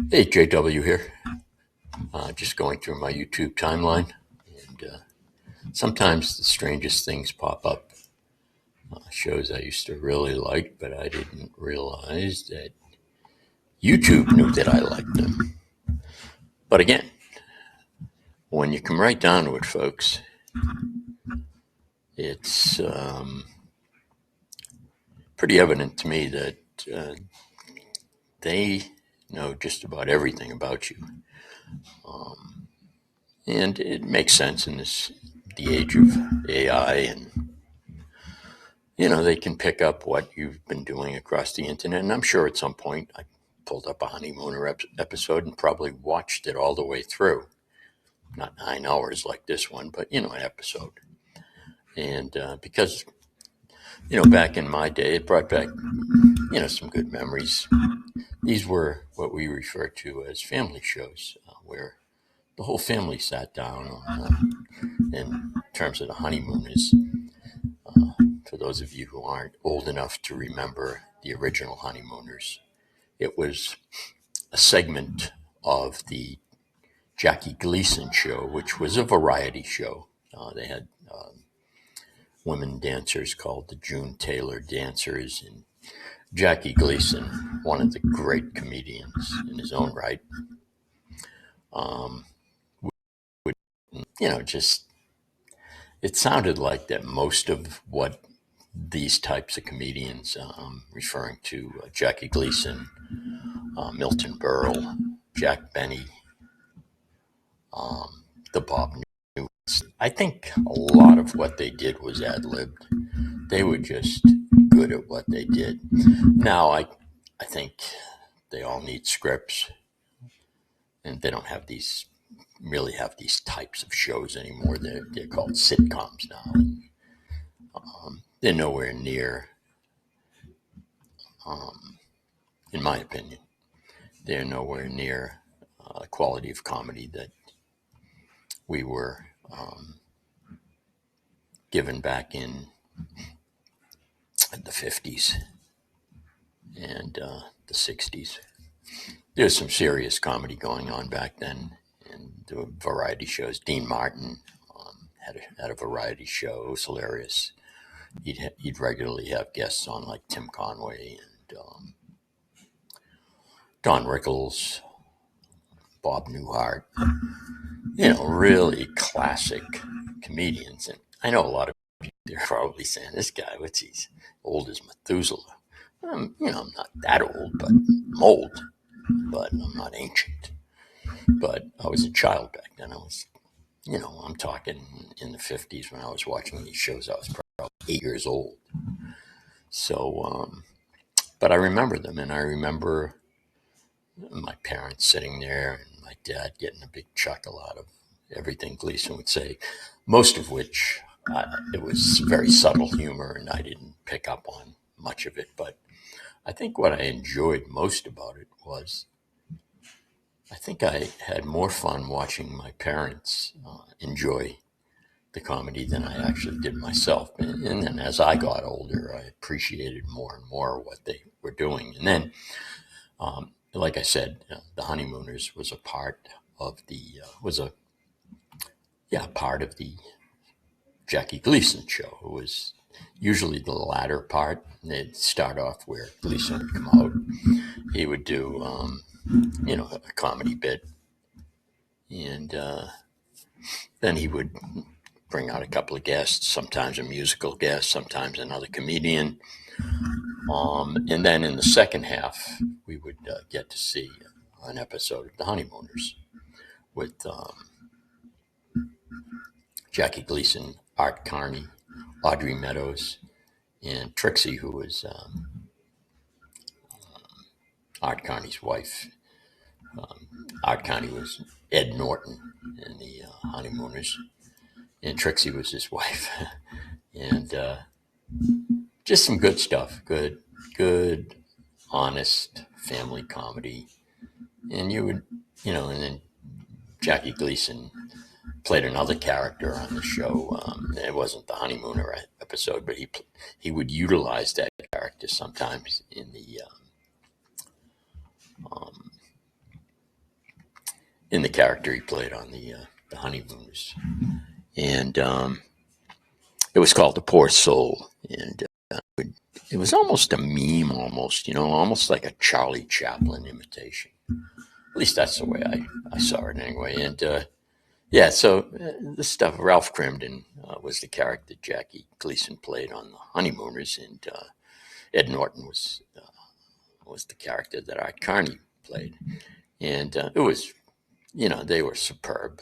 Hey, JW here. Just going through my YouTube timeline, and sometimes the strangest things pop up. Shows I used to really like, but I didn't realize that YouTube knew that I liked them. But again, when you come right down to it, folks, it's pretty evident to me that they know just about everything about you. And it makes sense in the age of AI, and they can pick up what you've been doing across the internet. And I'm sure at some point I pulled up a Honeymooner episode and probably watched it all the way through. Not 9 hours like this one, but an episode. And because back in my day, it brought back some good memories. These were what we refer to as family shows, where the whole family sat down in terms of the Honeymooners. For those of you who aren't old enough to remember the original Honeymooners, it was a segment of the Jackie Gleason show, which was a variety show. They had women dancers called the June Taylor Dancers, and Jackie Gleason, one of the great comedians in his own right, would just it sounded like that most of what these types of comedians, referring to Jackie Gleason, Milton Berle, Jack Benny, the Bob New. I think a lot of what they did was ad-libbed. They were just good at what they did. Now, I think they all need scripts, and they don't really have these types of shows anymore. They're called sitcoms now. They're nowhere near, in my opinion, they're nowhere near the quality of comedy that we were given back in the 50s and the 60s. There's some serious comedy going on back then, and there were variety shows. Dean Martin had a variety show. It was hilarious. He'd regularly have guests on, like Tim Conway and Don Rickles, Bob Newhart. Really classic comedians. And I know a lot of people are probably saying, "This guy, what's he's old as Methuselah?" I'm not that old, but I'm old. But I'm not ancient. But I was a child back then. I was, I'm talking in the 50s when I was watching these shows. I was probably 8 years old. So, but I remember them, and I remember my parents sitting there and my dad getting a big chuckle out of everything Gleason would say, most of which it was very subtle humor, and I didn't pick up on much of it. But I think what I enjoyed most about it was I think I had more fun watching my parents enjoy the comedy than I actually did myself. And then as I got older, I appreciated more and more what they were doing. And then, like I said, the Honeymooners was a part of the part of the Jackie Gleason show. It was usually the latter part. They'd start off where Gleason would come out. He would do, a comedy bit, and then he would bring out a couple of guests, sometimes a musical guest, sometimes another comedian. And then in the second half, we would get to see an episode of The Honeymooners with Jackie Gleason, Art Carney, Audrey Meadows, and Trixie, who was Art Carney's wife. Art Carney was Ed Norton in the Honeymooners, and Trixie was his wife. And just some good stuff, good, honest family comedy. And you would, and then Jackie Gleason played another character on the show. It wasn't the Honeymooner episode, but he would utilize that character sometimes in the um, in the character he played on the Honeymooners, and it was called The Poor Soul, and it was almost a meme, almost like a Charlie Chaplin imitation. At least that's the way I saw it anyway. And so this stuff, Ralph Crimson was the character Jackie Gleason played on the Honeymooners, and Ed Norton was the character that Art Carney played. And it was, they were superb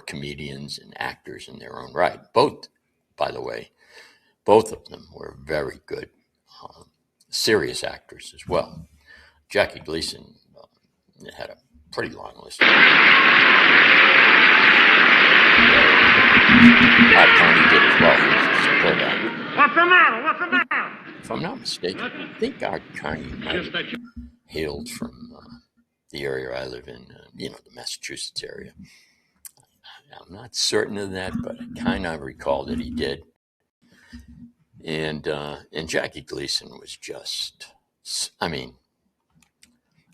comedians and actors in their own right. Both, by the way, both of them were very good, serious actors as well. Jackie Gleason had a pretty long list. Art Carney did as well. He was a superb actor. What's the matter? If I'm not mistaken, I think Art Carney might have hailed from the area I live in, the Massachusetts area. I'm not certain of that, but I kind of recall that he did. And Jackie Gleason was just,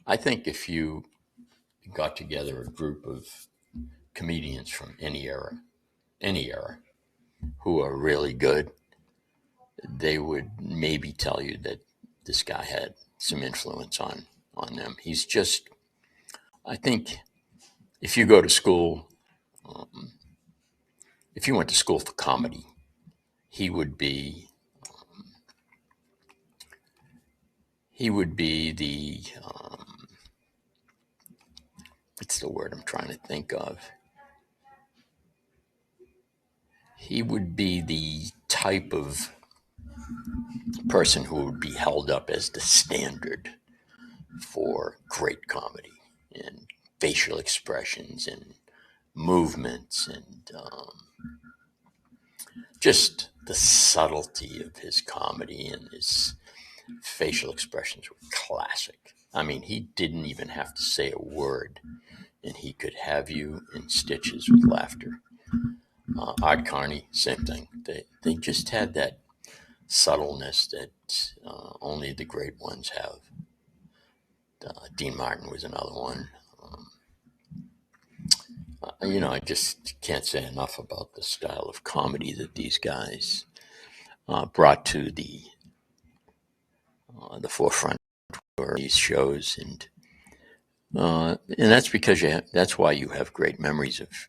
I think if you got together a group of comedians from any era, who are really good, they would maybe tell you that this guy had some influence on them. He's just, I think, if you go to school, if you went to school for comedy, he would be the, what's the word I'm trying to think of? He would be the type of person who would be held up as the standard for great comedy and facial expressions and movements and just the subtlety of his comedy and his facial expressions were classic. He didn't even have to say a word, and he could have you in stitches with laughter. Art Carney, same thing. They just had that subtleness that only the great ones have. Dean Martin was another one. I just can't say enough about the style of comedy that these guys brought to the forefront for these shows, and that's because that's why you have great memories of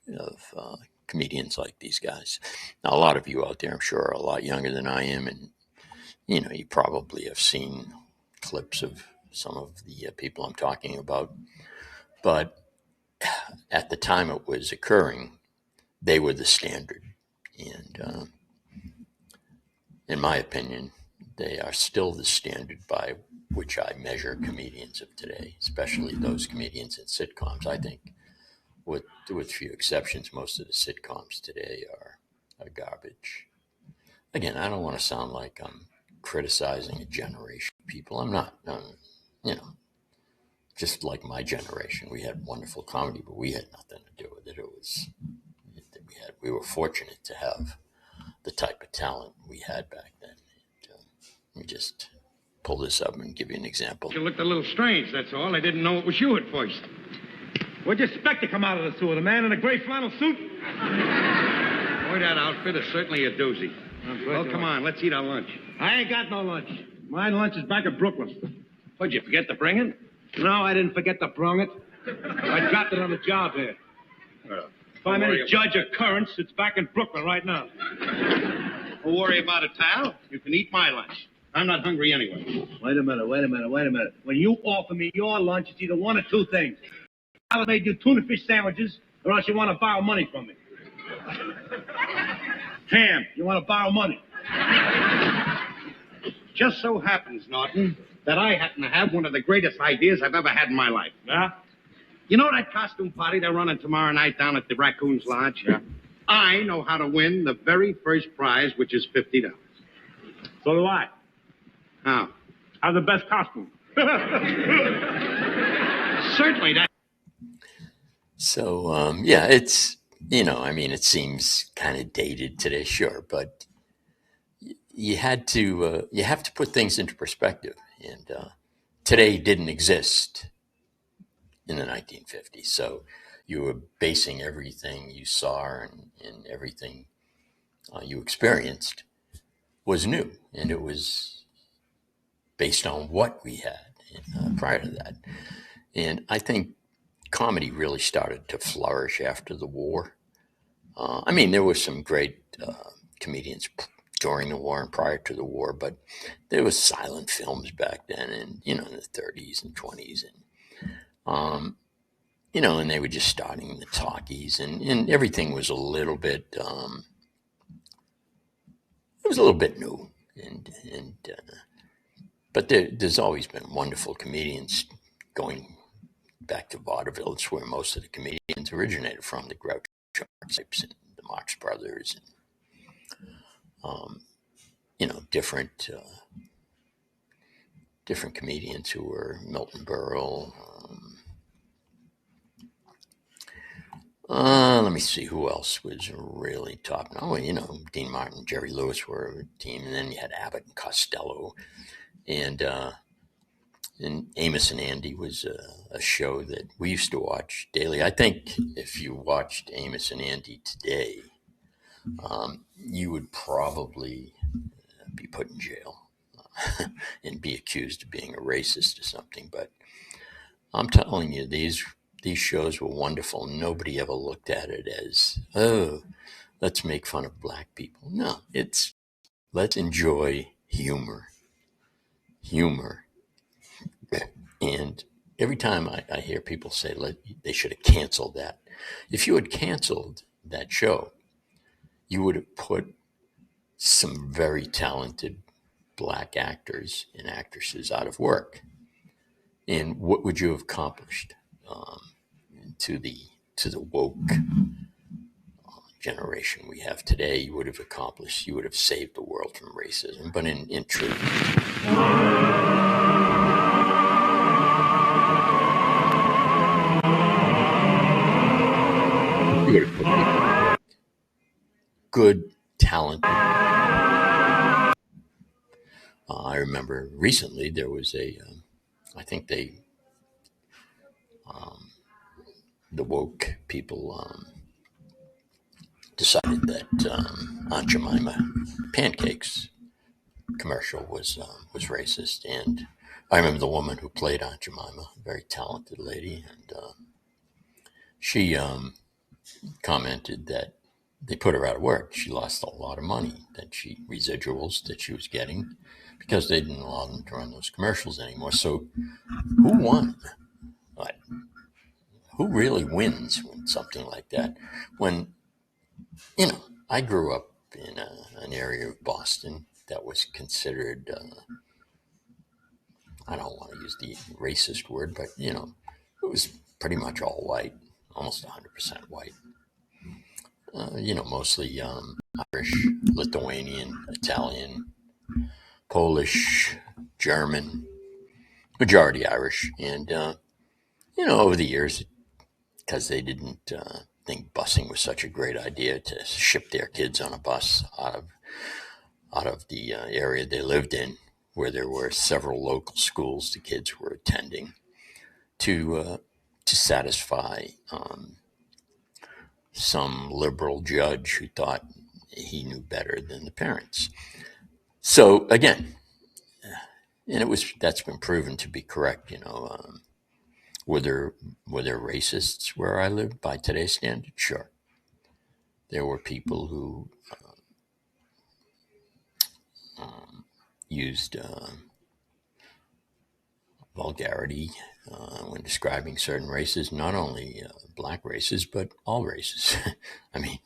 comedians like these guys. Now, a lot of you out there, I'm sure, are a lot younger than I am, and you probably have seen clips of some of the people I'm talking about. But at the time it was occurring, they were the standard. And in my opinion, they are still the standard by which I measure comedians of today, especially those comedians in sitcoms. I think, with few exceptions, most of the sitcoms today are garbage. Again, I don't want to sound like I'm criticizing a generation of people. I'm not. Just like my generation, we had wonderful comedy, but we had nothing to do with it. We were fortunate to have the type of talent we had back then. Let me just pull this up and give you an example. You looked a little strange, that's all. I didn't know it was you at first. What'd you expect to come out of the sewer? The man in a gray flannel suit? Boy, that outfit is certainly a doozy. Well, come on, let's eat our lunch. I ain't got no lunch. My lunch is back in Brooklyn. What'd you forget to bring it? No, I didn't forget to bring it. I dropped it on the job here. If I'm any judge of currents, it's back in Brooklyn right now. Don't worry about it, pal. You can eat my lunch. I'm not hungry anyway. Wait a minute. When you offer me your lunch, it's either one or two things. I made you tuna fish sandwiches, or else you want to borrow money from me. Ham, you want to borrow money. Just so happens, Norton, that I happen to have one of the greatest ideas I've ever had in my life. Yeah? You know that costume party they're running tomorrow night down at the Raccoon's Lodge? Yeah. I know how to win the very first prize, which is $50. So do I. How? I have the best costume. Certainly that. So, it's, it seems kind of dated today, sure, but you have to put things into perspective. And today didn't exist in the 1950s. So you were basing everything you saw and everything you experienced was new, and it was based on what we had prior to that. And I think comedy really started to flourish after the war. I mean, there were some great comedians during the war and prior to the war, but there was silent films back then, and in the 30s and 20s, and and they were just starting the talkies, and everything was a little bit, it was a little bit new, and but there's always been wonderful comedians going back to vaudeville. It's where most of the comedians originated from, the Groucho Marx and the Marx Brothers, and different comedians who were Milton Berle. Let me see who else was really top. Oh, Dean Martin, Jerry Lewis were a team, and then you had Abbott and Costello, and Amos and Andy was a show that we used to watch daily. I think if you watched Amos and Andy today, you would probably be put in jail and be accused of being a racist or something. But I'm telling you, these shows were wonderful. Nobody ever looked at it as, oh, let's make fun of black people. No, it's let's enjoy humor. And every time I hear people say they should have canceled that, if you had canceled that show, you would have put some very talented black actors and actresses out of work. And what would you have accomplished to the woke generation we have today? You would have saved the world from racism. But in truth, you would have put people good, talented. I remember recently there was I think the woke people decided that Aunt Jemima pancakes commercial was racist, and I remember the woman who played Aunt Jemima, a very talented lady, and she commented that they put her out of work. She lost a lot of money, residuals that she was getting, because they didn't allow them to run those commercials anymore. So who won? Who really wins when something like that? When, I grew up in an area of Boston that was considered, I don't want to use the racist word, but, it was pretty much all white, almost 100% white. Mostly Irish, Lithuanian, Italian, Polish, German, majority Irish. And, over the years, because they didn't think busing was such a great idea, to ship their kids on a bus out of the area they lived in, where there were several local schools the kids were attending, to satisfy some liberal judge who thought he knew better than the parents. So again, and that's been proven to be correct. Were there racists where I lived by today's standards? Sure. There were people who used vulgarity when describing certain races, not only black races, but all races. I mean,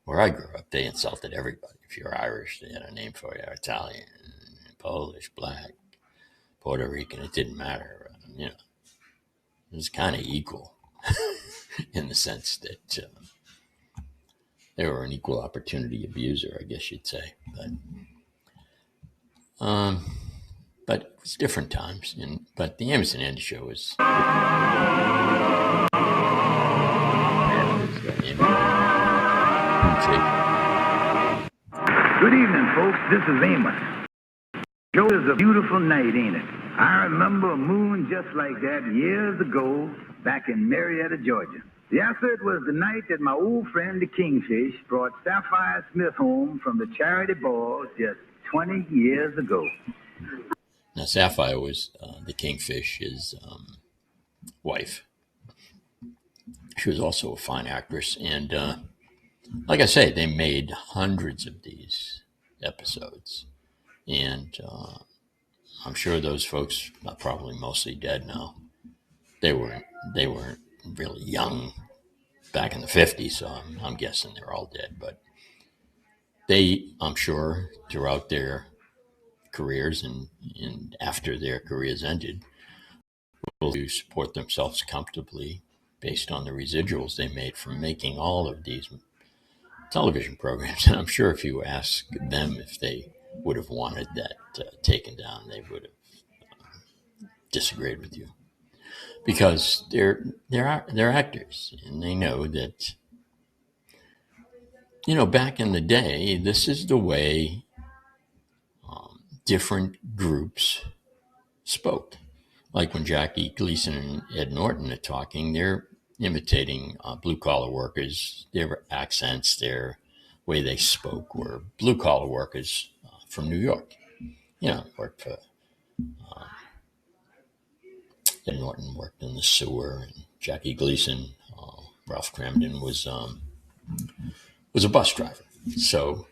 where I grew up, they insulted everybody. If you're Irish, they had a name for you. Italian, Polish, black, Puerto Rican, it didn't matter. It was kind of equal in the sense that they were an equal opportunity abuser, I guess you'd say. But it was different times. But the Amos and Andy show was. Good evening, folks. This is Amos. Sure is a beautiful night, ain't it? I remember a moon just like that years ago back in Marietta, Georgia. Yes, sir, it was the night that my old friend, the Kingfish, brought Sapphire Smith home from the charity ball just 20 years ago. Now, Sapphire was the Kingfish's wife. She was also a fine actress. And like I say, they made hundreds of these episodes. And I'm sure those folks are probably mostly dead now. They weren't really young back in the 50s, so I'm guessing they're all dead. But they, I'm sure, throughout their careers and after their careers ended, will to support themselves comfortably based on the residuals they made from making all of these television programs. And I'm sure if you ask them if they would have wanted that taken down, they would have disagreed with you, because they're actors and they know that, you know, back in the day, this is the way different groups spoke. Like when Jackie Gleason and Ed Norton are talking, they're imitating blue collar workers. Their accents, their way they spoke were blue collar workers from New York. You know, worked for Ed Norton worked in the sewer, and Jackie Gleason, Ralph Cramden was a bus driver. So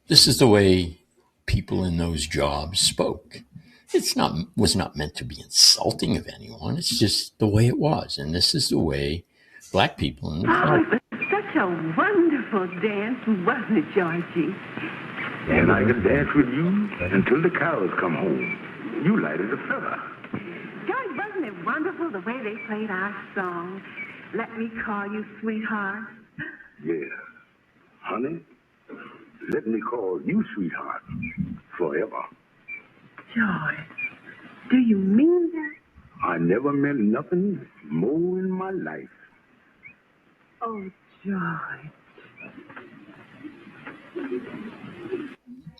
this is the way people in those jobs spoke. Was not meant to be insulting of anyone. It's just the way it was, and this is the way black people in the it was such a wonderful dance, wasn't it, Georgie? And I could dance with you until the cows come home. You lighted a feather. George, wasn't it wonderful the way they played our song, Let Me Call You Sweetheart? Yeah. Honey, let me call you sweetheart forever. George, do you mean that? I never meant nothing more in my life. Oh, George.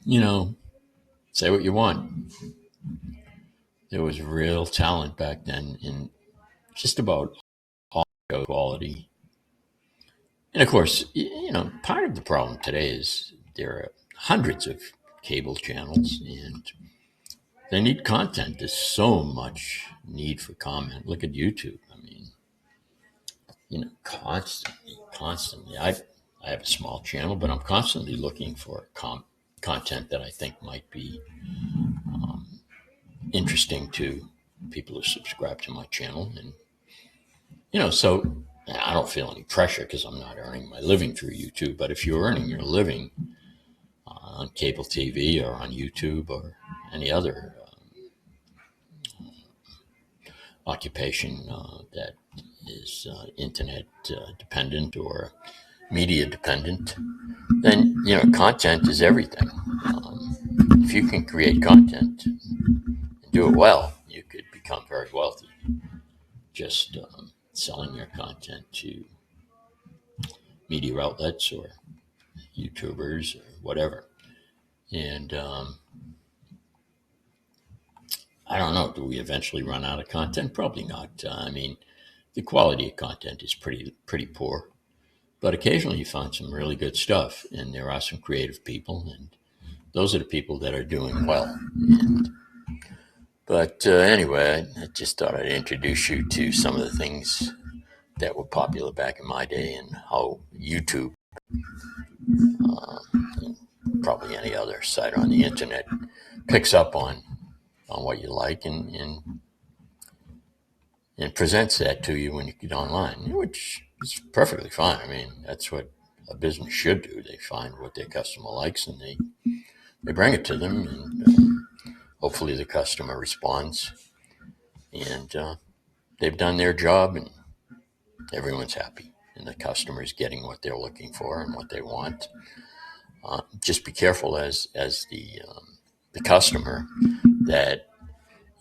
You know, say what you want. There was real talent back then in just about all quality. And of course, you know, part of the problem today is there are hundreds of cable channels and they need content. There's so much need for comment. Look at YouTube. I mean, you know, constantly. I have a small channel, but I'm constantly looking for content that I think might be interesting to people who subscribe to my channel. And, you know, so I don't feel any pressure because I'm not earning my living through YouTube. But if you're earning your living on cable TV or on YouTube or any other occupation that is internet dependent or media dependent, then, you know, content is everything. If you can create content and do it well, you could become very wealthy just selling your content to media outlets or YouTubers or whatever. And I don't know, do we eventually run out of content? Probably not. I mean, the quality of content is pretty poor, but occasionally you find some really good stuff, and there are some creative people, and those are the people that are doing well. But anyway, I just thought I'd introduce you to some of the things that were popular back in my day and how YouTube, and probably any other site on the internet, picks up on what you like and presents that to you when you get online, which is perfectly fine. I mean, that's what a business should do. They find what their customer likes and they bring it to them, and hopefully the customer responds, and they've done their job and everyone's happy and the customer is getting what they're looking for and what they want. Just be careful as the customer that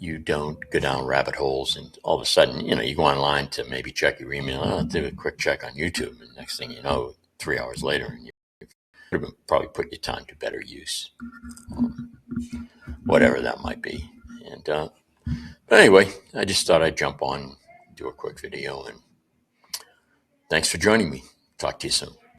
you don't go down rabbit holes and all of a sudden, you know, you go online to maybe check your email. I'll do a quick check on YouTube, and next thing you know, 3 hours later, and you could have probably put your time to better use. whatever that might be. And but anyway, I just thought I'd jump on, do a quick video, and thanks for joining me. Talk to you soon.